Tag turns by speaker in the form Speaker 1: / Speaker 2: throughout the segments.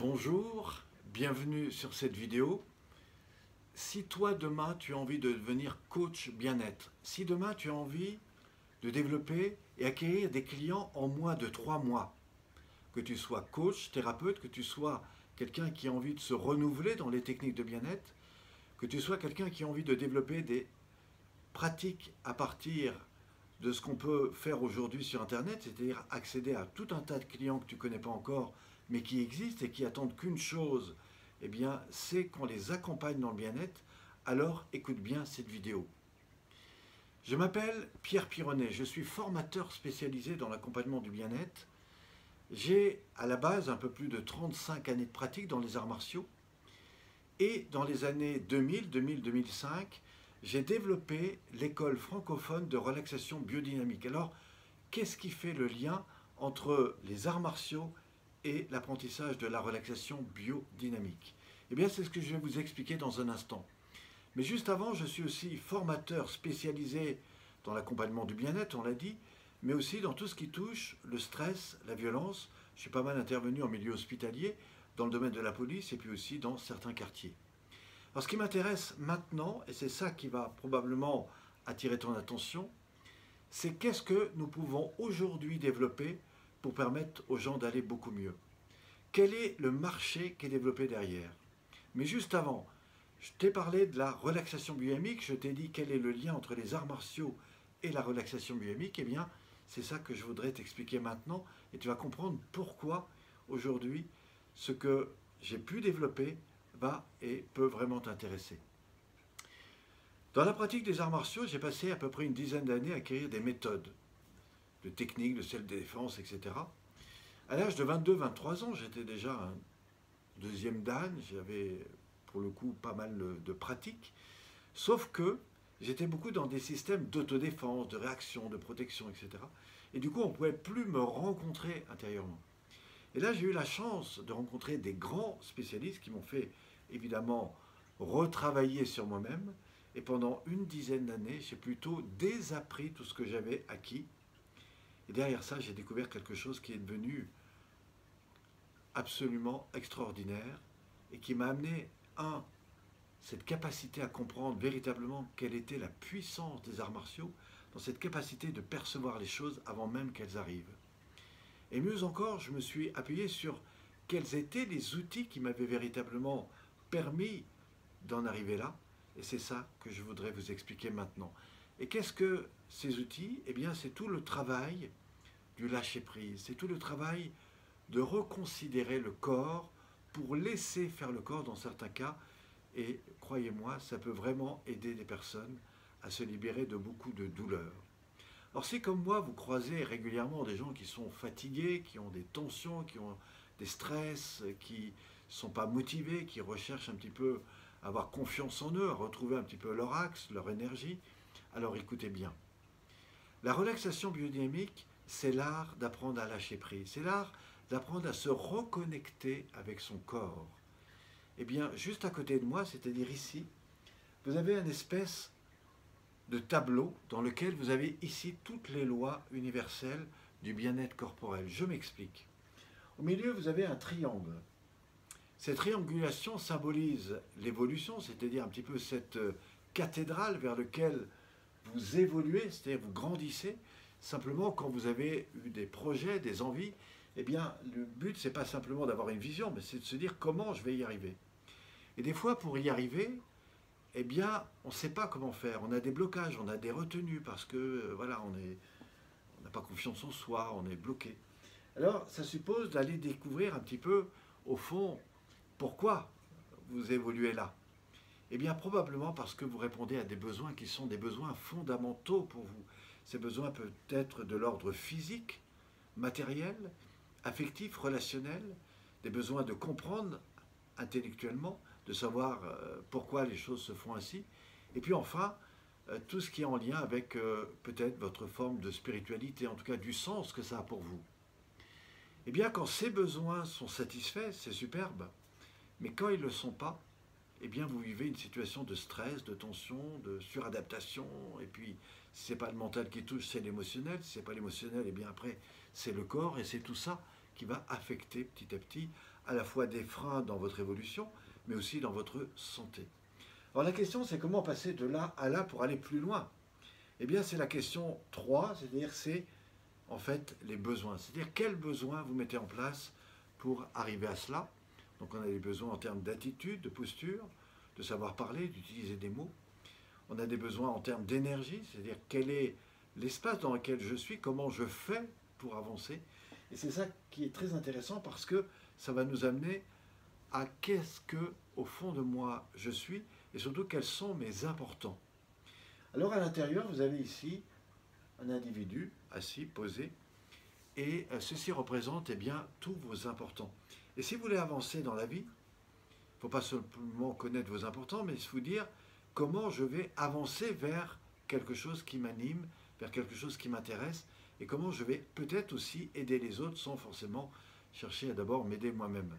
Speaker 1: Bonjour, bienvenue sur cette vidéo. Si toi demain tu as envie de devenir coach bien-être, si demain tu as envie de développer et acquérir des clients en moins de 3 mois, que tu sois coach, thérapeute, que tu sois quelqu'un qui a envie de se renouveler dans les techniques de bien-être, que tu sois quelqu'un qui a envie de développer des pratiques à partir de ce qu'on peut faire aujourd'hui sur Internet, c'est-à-dire accéder à tout un tas de clients que tu ne connais pas encore, mais qui existent et qui attendent qu'une chose, eh bien, c'est qu'on les accompagne dans le bien-être, alors écoute bien cette vidéo. Je m'appelle Pierre Pironnet, je suis formateur spécialisé dans l'accompagnement du bien-être. J'ai à la base un peu plus de 35 années de pratique dans les arts martiaux, et dans les années 2000-2005, j'ai développé l'école francophone de relaxation biodynamique. Alors, qu'est-ce qui fait le lien entre les arts martiaux et l'apprentissage de la relaxation biodynamique? Eh bien, c'est ce que je vais vous expliquer dans un instant. Mais juste avant, je suis aussi formateur spécialisé dans l'accompagnement du bien-être, on l'a dit, mais aussi dans tout ce qui touche le stress, la violence. Je suis pas mal intervenu en milieu hospitalier, dans le domaine de la police et puis aussi dans certains quartiers. Alors ce qui m'intéresse maintenant, et c'est ça qui va probablement attirer ton attention, c'est qu'est-ce que nous pouvons aujourd'hui développer pour permettre aux gens d'aller beaucoup mieux. Quel est le marché qui est développé derrière? Mais juste avant, je t'ai parlé de la relaxation biodynamique, je t'ai dit quel est le lien entre les arts martiaux et la relaxation biodynamique. Eh bien, c'est ça que je voudrais t'expliquer maintenant, et tu vas comprendre pourquoi aujourd'hui ce que j'ai pu développer va et peut vraiment t'intéresser. Dans la pratique des arts martiaux, j'ai passé à peu près une dizaine d'années à acquérir des méthodes, de techniques, de self-défense, etc. À l'âge de 22-23 ans, j'étais déjà un deuxième dan, j'avais pour le coup pas mal de pratiques, sauf que j'étais beaucoup dans des systèmes d'autodéfense, de réaction, de protection, etc. Et du coup, on ne pouvait plus me rencontrer intérieurement. Et là, j'ai eu la chance de rencontrer des grands spécialistes qui m'ont fait évidemment retravailler sur moi-même. Et pendant une dizaine d'années, j'ai plutôt désappris tout ce que j'avais acquis. Et derrière ça, j'ai découvert quelque chose qui est devenu absolument extraordinaire et qui m'a amené, cette capacité à comprendre véritablement quelle était la puissance des arts martiaux, dans cette capacité de percevoir les choses avant même qu'elles arrivent. Et mieux encore, je me suis appuyé sur quels étaient les outils qui m'avaient véritablement permis d'en arriver là. Et c'est ça que je voudrais vous expliquer maintenant. Et qu'est-ce que ces outils? Eh bien, c'est tout le travail du lâcher-prise. C'est tout le travail de reconsidérer le corps pour laisser faire le corps dans certains cas. Et croyez-moi, ça peut vraiment aider des personnes à se libérer de beaucoup de douleurs. Alors si comme moi, vous croisez régulièrement des gens qui sont fatigués, qui ont des tensions, qui ont des stress, qui ne sont pas motivés, qui recherchent un petit peu à avoir confiance en eux, à retrouver un petit peu leur axe, leur énergie, alors écoutez bien. La relaxation biodynamique, c'est l'art d'apprendre à lâcher prise, c'est l'art d'apprendre à se reconnecter avec son corps. Eh bien, juste à côté de moi, c'est-à-dire ici, vous avez une espèce de tableau dans lequel vous avez ici toutes les lois universelles du bien-être corporel. Je m'explique. Au milieu, vous avez un triangle. Cette triangulation symbolise l'évolution, c'est-à-dire un petit peu cette cathédrale vers laquelle vous évoluez, c'est-à-dire vous grandissez. Simplement, quand vous avez eu des projets, des envies, eh bien, le but, c'est pas simplement d'avoir une vision, mais c'est de se dire comment je vais y arriver. Et des fois, pour y arriver, eh bien, on ne sait pas comment faire. On a des blocages, on a des retenues parce que, voilà, on n'a pas confiance en soi, on est bloqué. Alors, ça suppose d'aller découvrir un petit peu, au fond, pourquoi vous évoluez là. Eh bien, probablement parce que vous répondez à des besoins qui sont des besoins fondamentaux pour vous. Ces besoins peuvent être de l'ordre physique, matériel, affectif, relationnel, des besoins de comprendre intellectuellement, de savoir pourquoi les choses se font ainsi. Et puis enfin, tout ce qui est en lien avec peut-être votre forme de spiritualité, en tout cas du sens que ça a pour vous. Eh bien, quand ces besoins sont satisfaits, c'est superbe. Mais quand ils ne le sont pas, eh bien, vous vivez une situation de stress, de tension, de suradaptation. Et puis, si ce n'est pas le mental qui touche, c'est l'émotionnel. Si ce n'est pas l'émotionnel, eh bien après, c'est le corps. Et c'est tout ça qui va affecter petit à petit à la fois des freins dans votre évolution, mais aussi dans votre santé. Alors la question, c'est comment passer de là à là pour aller plus loin? Eh bien, c'est la question 3, c'est-à-dire c'est en fait les besoins. C'est-à-dire quels besoins vous mettez en place pour arriver à cela. Donc on a des besoins en termes d'attitude, de posture, de savoir parler, d'utiliser des mots. On a des besoins en termes d'énergie, c'est-à-dire quel est l'espace dans lequel je suis, comment je fais pour avancer. Et c'est ça qui est très intéressant parce que ça va nous amener à qu'est-ce que, au fond de moi, je suis et surtout quels sont mes importants. Alors à l'intérieur, vous avez ici un individu assis, posé, et ceci représente eh bien, tous vos importants. Et si vous voulez avancer dans la vie, il ne faut pas seulement connaître vos importants, mais se vous dire comment je vais avancer vers quelque chose qui m'anime, vers quelque chose qui m'intéresse, et comment je vais peut-être aussi aider les autres sans forcément chercher à d'abord m'aider moi-même.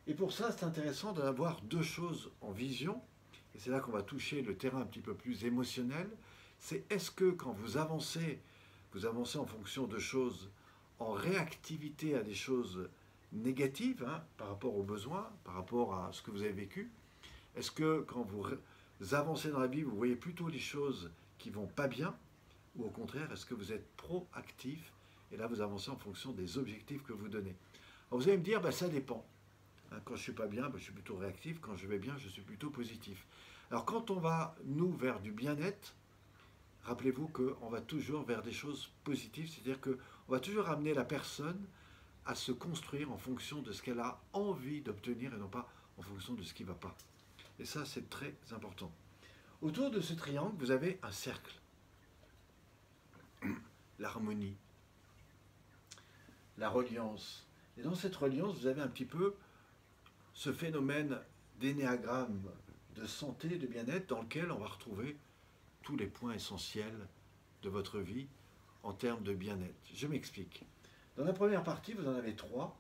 Speaker 1: Et pour ça, c'est intéressant d'avoir deux choses en vision, et c'est là qu'on va toucher le terrain un petit peu plus émotionnel, c'est est-ce que quand vous avancez en fonction de choses en réactivité à des choses négatives par rapport aux besoins, par rapport à ce que vous avez vécu? Est-ce que quand vous avancez dans la vie, vous voyez plutôt les choses qui vont pas bien? Ou au contraire, est-ce que vous êtes proactif et là vous avancez en fonction des objectifs que vous donnez? Alors vous allez me dire, ça dépend. Quand je ne suis pas bien, je suis plutôt réactif. Quand je vais bien, je suis plutôt positif. Alors quand on va, nous, vers du bien-être, rappelez-vous qu'on va toujours vers des choses positives, c'est-à-dire qu'on va toujours amener la personne à se construire en fonction de ce qu'elle a envie d'obtenir et non pas en fonction de ce qui ne va pas. Et ça, c'est très important. Autour de ce triangle, vous avez un cercle. L'harmonie, la reliance. Et dans cette reliance, vous avez un petit peu ce phénomène d'énéagramme de santé, de bien-être, dans lequel on va retrouver tous les points essentiels de votre vie en termes de bien-être. Je m'explique. Dans la première partie, vous en avez 3.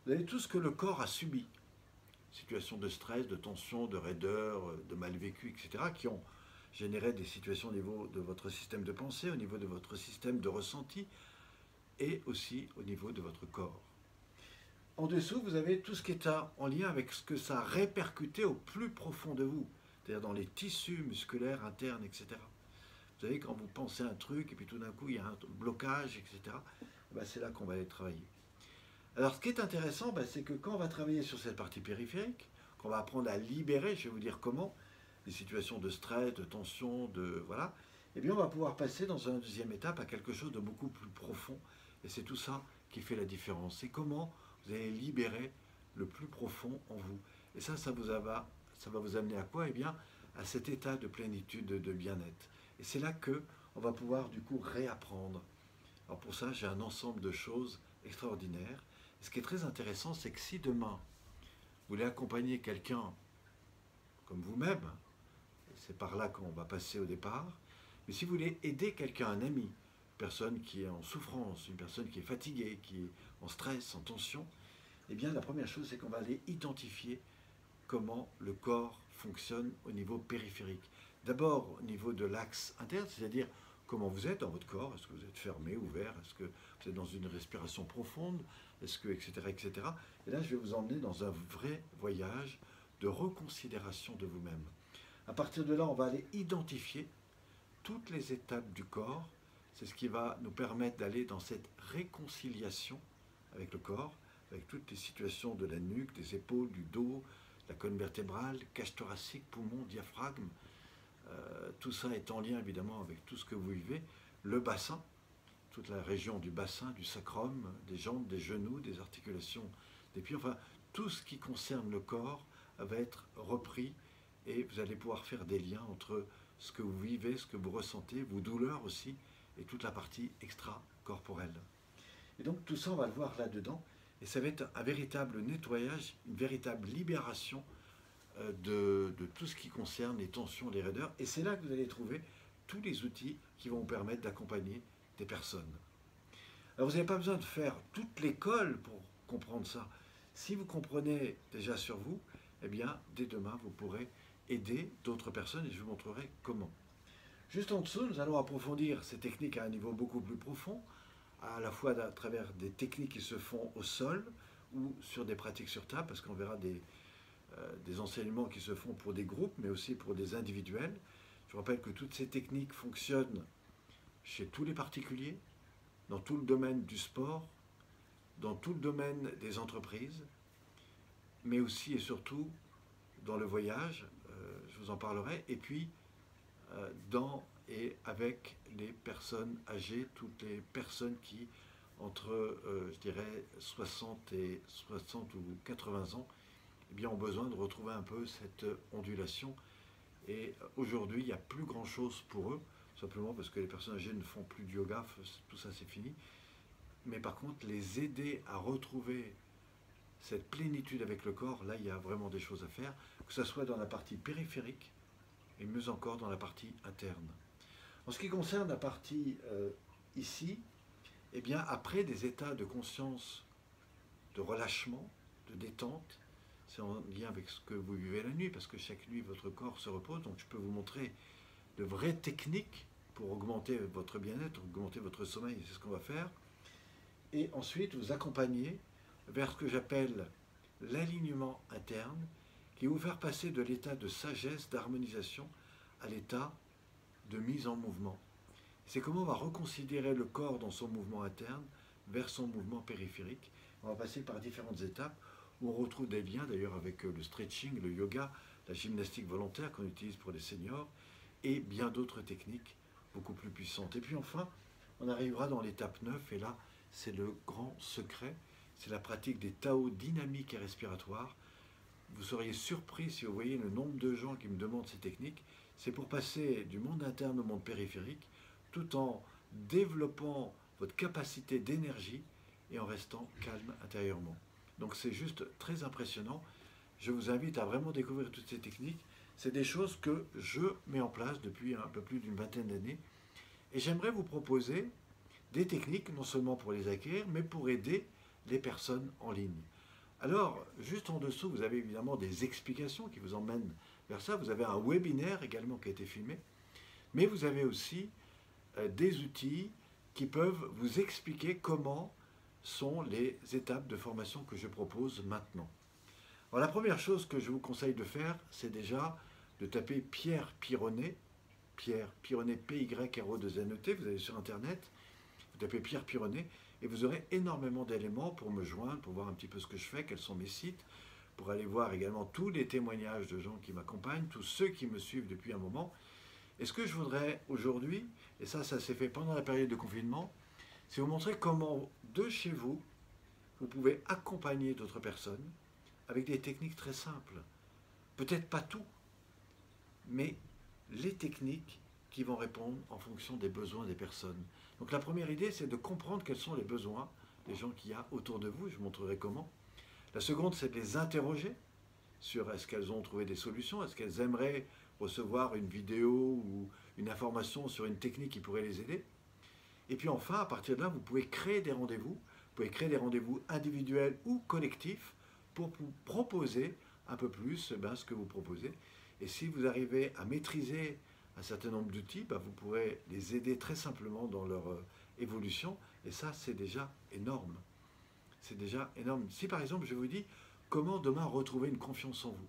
Speaker 1: Vous avez tout ce que le corps a subi. Situations de stress, de tension, de raideur, de mal vécu, etc., qui ont généré des situations au niveau de votre système de pensée, au niveau de votre système de ressenti, et aussi au niveau de votre corps. En dessous, vous avez tout ce qui est en lien avec ce que ça a répercuté au plus profond de vous, c'est-à-dire dans les tissus musculaires internes, etc. Vous savez, quand vous pensez un truc, et puis tout d'un coup, il y a un blocage, etc., c'est là qu'on va aller travailler. Alors, ce qui est intéressant, c'est que quand on va travailler sur cette partie périphérique, qu'on va apprendre à libérer, je vais vous dire comment, les situations de stress, de tension, voilà, eh bien, on va pouvoir passer dans une deuxième étape à quelque chose de beaucoup plus profond. Et c'est tout ça qui fait la différence. C'est comment vous allez libérer le plus profond en vous. Et ça va vous amener à quoi? Eh bien, à cet état de plénitude, de bien-être. Et c'est là qu'on va pouvoir, du coup, réapprendre. Alors pour ça, j'ai un ensemble de choses extraordinaires. Et ce qui est très intéressant, c'est que si demain, vous voulez accompagner quelqu'un comme vous-même, c'est par là qu'on va passer au départ, mais si vous voulez aider quelqu'un, un ami, une personne qui est en souffrance, une personne qui est fatiguée, qui est en stress, en tension, eh bien la première chose, c'est qu'on va aller identifier comment le corps fonctionne au niveau périphérique. D'abord au niveau de l'axe interne, c'est-à-dire comment vous êtes dans votre corps, est-ce que vous êtes fermé, ouvert, est-ce que vous êtes dans une respiration profonde, est-ce que, etc., etc. Et là, je vais vous emmener dans un vrai voyage de reconsidération de vous-même. À partir de là, on va aller identifier toutes les étapes du corps. C'est ce qui va nous permettre d'aller dans cette réconciliation avec le corps, avec toutes les situations de la nuque, des épaules, du dos, la colonne vertébrale, cage thoracique, poumon, diaphragme. Tout ça est en lien évidemment avec tout ce que vous vivez. Le bassin, toute la région du bassin, du sacrum, des jambes, des genoux, des articulations, des pieds, enfin tout ce qui concerne le corps va être repris et vous allez pouvoir faire des liens entre ce que vous vivez, ce que vous ressentez, vos douleurs aussi, et toute la partie extra-corporelle. Et donc tout ça, on va le voir là-dedans, et ça va être un véritable nettoyage, une véritable libération de tout ce qui concerne les tensions, les raideurs, et c'est là que vous allez trouver tous les outils qui vont vous permettre d'accompagner des personnes. Alors vous n'avez pas besoin de faire toute l'école pour comprendre ça. Si vous comprenez déjà sur vous, eh bien, dès demain, vous pourrez aider d'autres personnes et je vous montrerai comment. Juste en dessous, nous allons approfondir ces techniques à un niveau beaucoup plus profond à la fois à travers des techniques qui se font au sol ou sur des pratiques sur table, parce qu'on verra des enseignements qui se font pour des groupes, mais aussi pour des individuels. Je rappelle que toutes ces techniques fonctionnent chez tous les particuliers, dans tout le domaine du sport, dans tout le domaine des entreprises, mais aussi et surtout dans le voyage, je vous en parlerai, et puis dans et avec les personnes âgées, toutes les personnes qui, entre, je dirais, 60 ou 80 ans, eh bien, ont besoin de retrouver un peu cette ondulation. Et aujourd'hui, il n'y a plus grand-chose pour eux, simplement parce que les personnes âgées ne font plus de yoga, tout ça c'est fini. Mais par contre, les aider à retrouver cette plénitude avec le corps, là, il y a vraiment des choses à faire, que ce soit dans la partie périphérique et mieux encore dans la partie interne. En ce qui concerne la partie ici, eh bien, après des états de conscience, de relâchement, de détente, c'est en lien avec ce que vous vivez la nuit, parce que chaque nuit, votre corps se repose, donc je peux vous montrer de vraies techniques pour augmenter votre bien-être, augmenter votre sommeil, c'est ce qu'on va faire, et ensuite vous accompagner vers ce que j'appelle l'alignement interne, qui va vous faire passer de l'état de sagesse, d'harmonisation, à l'état de mise en mouvement. C'est comment on va reconsidérer le corps dans son mouvement interne vers son mouvement périphérique. On va passer par différentes étapes où on retrouve des liens d'ailleurs avec le stretching, le yoga, la gymnastique volontaire qu'on utilise pour les seniors et bien d'autres techniques beaucoup plus puissantes. Et puis enfin, on arrivera dans l'étape 9 et là, c'est le grand secret, c'est la pratique des Tao dynamiques et respiratoires. Vous seriez surpris si vous voyez le nombre de gens qui me demandent ces techniques. C'est pour passer du monde interne au monde périphérique, tout en développant votre capacité d'énergie et en restant calme intérieurement. Donc c'est juste très impressionnant. Je vous invite à vraiment découvrir toutes ces techniques. C'est des choses que je mets en place depuis un peu plus d'une vingtaine d'années. Et j'aimerais vous proposer des techniques, non seulement pour les acquérir, mais pour aider les personnes en ligne. Alors, juste en dessous, vous avez évidemment des explications qui vous emmènent vers ça. Vous avez un webinaire également qui a été filmé. Mais vous avez aussi des outils qui peuvent vous expliquer comment sont les étapes de formation que je propose maintenant. Alors, la première chose que je vous conseille de faire, c'est déjà de taper Pierre Pironnet, P-Y-R-O-2-N-E-T, vous allez sur Internet, vous tapez Pierre Pironnet, et vous aurez énormément d'éléments pour me joindre, pour voir un petit peu ce que je fais, quels sont mes sites, pour aller voir également tous les témoignages de gens qui m'accompagnent, tous ceux qui me suivent depuis un moment. Et ce que je voudrais aujourd'hui, et ça s'est fait pendant la période de confinement, c'est vous montrer comment, de chez vous, vous pouvez accompagner d'autres personnes avec des techniques très simples. Peut-être pas tout, mais les techniques qui vont répondre en fonction des besoins des personnes. Donc la première idée, c'est de comprendre quels sont les besoins des gens qu'il y a autour de vous. Je vous montrerai comment. La seconde, c'est de les interroger sur est-ce qu'elles ont trouvé des solutions, est-ce qu'elles aimeraient recevoir une vidéo ou une information sur une technique qui pourrait les aider. Et puis enfin, à partir de là, vous pouvez créer des rendez-vous. Vous pouvez créer des rendez-vous individuels ou collectifs pour vous proposer un peu plus ce que vous proposez. Et si vous arrivez à maîtriser un certain nombre d'outils, vous pourrez les aider très simplement dans leur évolution. Et ça, c'est déjà énorme. C'est déjà énorme. Si par exemple, je vous dis comment demain retrouver une confiance en vous,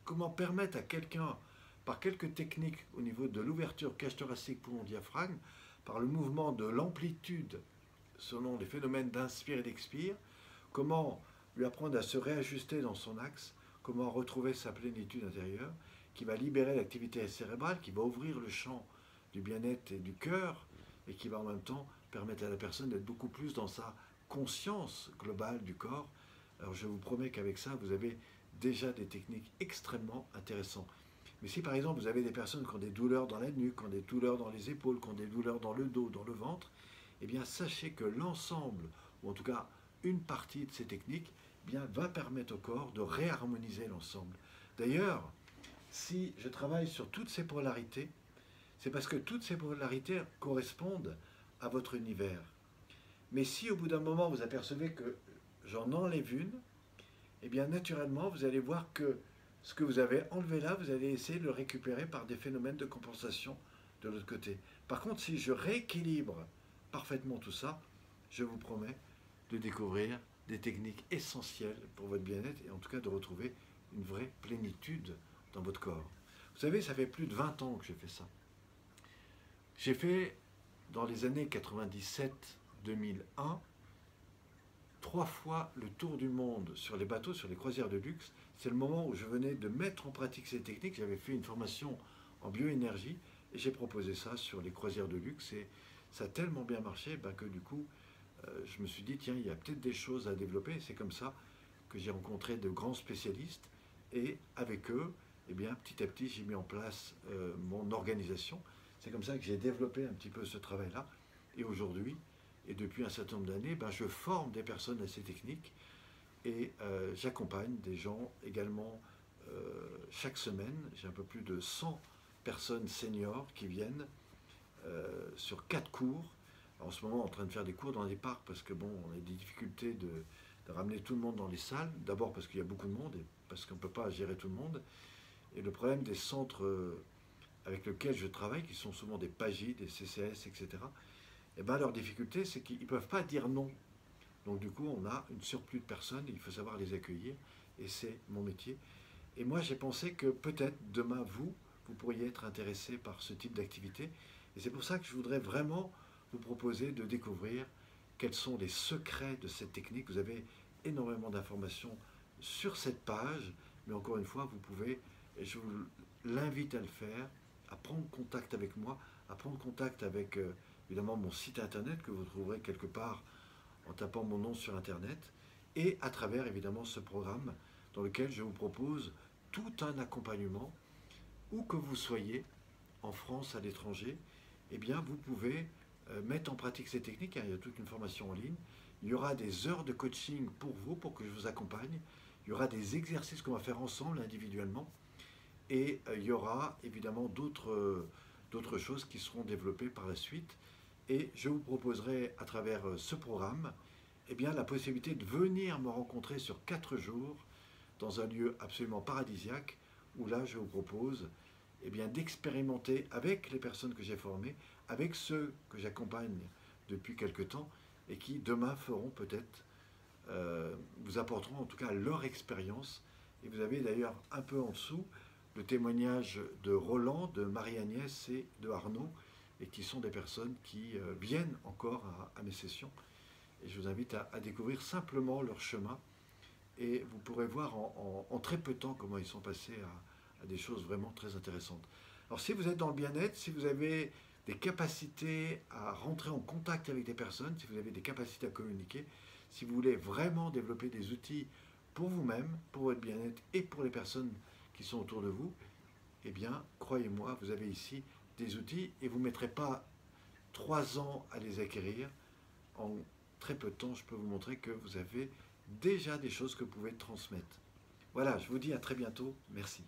Speaker 1: comment permettre à quelqu'un, par quelques techniques au niveau de l'ouverture cage thoracique poumon diaphragme, par le mouvement de l'amplitude selon les phénomènes d'inspire et d'expire, comment lui apprendre à se réajuster dans son axe, comment retrouver sa plénitude intérieure, qui va libérer l'activité cérébrale, qui va ouvrir le champ du bien-être et du cœur, et qui va en même temps permettre à la personne d'être beaucoup plus dans sa conscience globale du corps. Alors je vous promets qu'avec ça, vous avez déjà des techniques extrêmement intéressantes. Mais si par exemple vous avez des personnes qui ont des douleurs dans la nuque, qui ont des douleurs dans les épaules, qui ont des douleurs dans le dos, dans le ventre, eh bien sachez que l'ensemble, ou en tout cas une partie de ces techniques, va permettre au corps de réharmoniser l'ensemble. D'ailleurs, si je travaille sur toutes ces polarités, c'est parce que toutes ces polarités correspondent à votre univers. Mais si au bout d'un moment vous apercevez que j'en enlève une, eh bien naturellement vous allez voir que ce que vous avez enlevé là, vous allez essayer de le récupérer par des phénomènes de compensation de l'autre côté. Par contre, si je rééquilibre parfaitement tout ça, je vous promets de découvrir des techniques essentielles pour votre bien-être et en tout cas de retrouver une vraie plénitude dans votre corps. Vous savez, ça fait plus de 20 ans que j'ai fait ça. J'ai fait, dans les années 97-2001, 3 fois le tour du monde sur les bateaux, sur les croisières de luxe. C'est le moment où je venais de mettre en pratique ces techniques. J'avais fait une formation en bioénergie et j'ai proposé ça sur les croisières de luxe. Et ça a tellement bien marché que du coup, je me suis dit, tiens, il y a peut-être des choses à développer. C'est comme ça que j'ai rencontré de grands spécialistes. Et avec eux, eh bien, petit à petit, j'ai mis en place mon organisation. C'est comme ça que j'ai développé un petit peu ce travail-là. Et aujourd'hui, et depuis un certain nombre d'années, je forme des personnes à ces techniques et j'accompagne des gens également chaque semaine. J'ai un peu plus de 100 personnes seniors qui viennent sur 4 cours. En ce moment, en train de faire des cours dans les parcs parce que bon, on a des difficultés de ramener tout le monde dans les salles. D'abord parce qu'il y a beaucoup de monde et parce qu'on ne peut pas gérer tout le monde. Et le problème des centres avec lesquels je travaille, qui sont souvent des PAGI, des CCS, etc., et leur difficulté, c'est qu'ils ne peuvent pas dire non. Donc du coup, on a une surplus de personnes, il faut savoir les accueillir, et c'est mon métier. Et moi, j'ai pensé que peut-être demain, vous pourriez être intéressé par ce type d'activité. Et c'est pour ça que je voudrais vraiment vous proposer de découvrir quels sont les secrets de cette technique. Vous avez énormément d'informations sur cette page, mais encore une fois, vous pouvez, et je vous l'invite à le faire, à prendre contact avec moi, à prendre contact avec évidemment mon site internet que vous trouverez quelque part en tapant mon nom sur internet et à travers évidemment ce programme dans lequel je vous propose tout un accompagnement où que vous soyez en France, à l'étranger, eh bien vous pouvez mettre en pratique ces techniques. Il y a toute une formation en ligne. Il y aura des heures de coaching pour vous, pour que je vous accompagne. Il y aura des exercices qu'on va faire ensemble individuellement. Et il y aura évidemment d'autres choses qui seront développées par la suite. Et je vous proposerai à travers ce programme la possibilité de venir me rencontrer sur 4 jours dans un lieu absolument paradisiaque où là je vous propose d'expérimenter avec les personnes que j'ai formées, avec ceux que j'accompagne depuis quelque temps et qui demain feront peut-être, vous apporteront en tout cas leur expérience. Et vous avez d'ailleurs un peu en dessous le témoignage de Roland, de Marie-Agnès et de Arnaud, et qui sont des personnes qui viennent encore à mes sessions. Et je vous invite à découvrir simplement leur chemin. Et vous pourrez voir en très peu de temps comment ils sont passés à des choses vraiment très intéressantes. Alors si vous êtes dans le bien-être, si vous avez des capacités à rentrer en contact avec des personnes, si vous avez des capacités à communiquer, si vous voulez vraiment développer des outils pour vous-même, pour votre bien-être et pour les personnes qui sont autour de vous, eh bien, croyez-moi, vous avez ici des outils et vous ne mettrez pas 3 ans à les acquérir. En très peu de temps, je peux vous montrer que vous avez déjà des choses que vous pouvez transmettre. Voilà, je vous dis à très bientôt. Merci.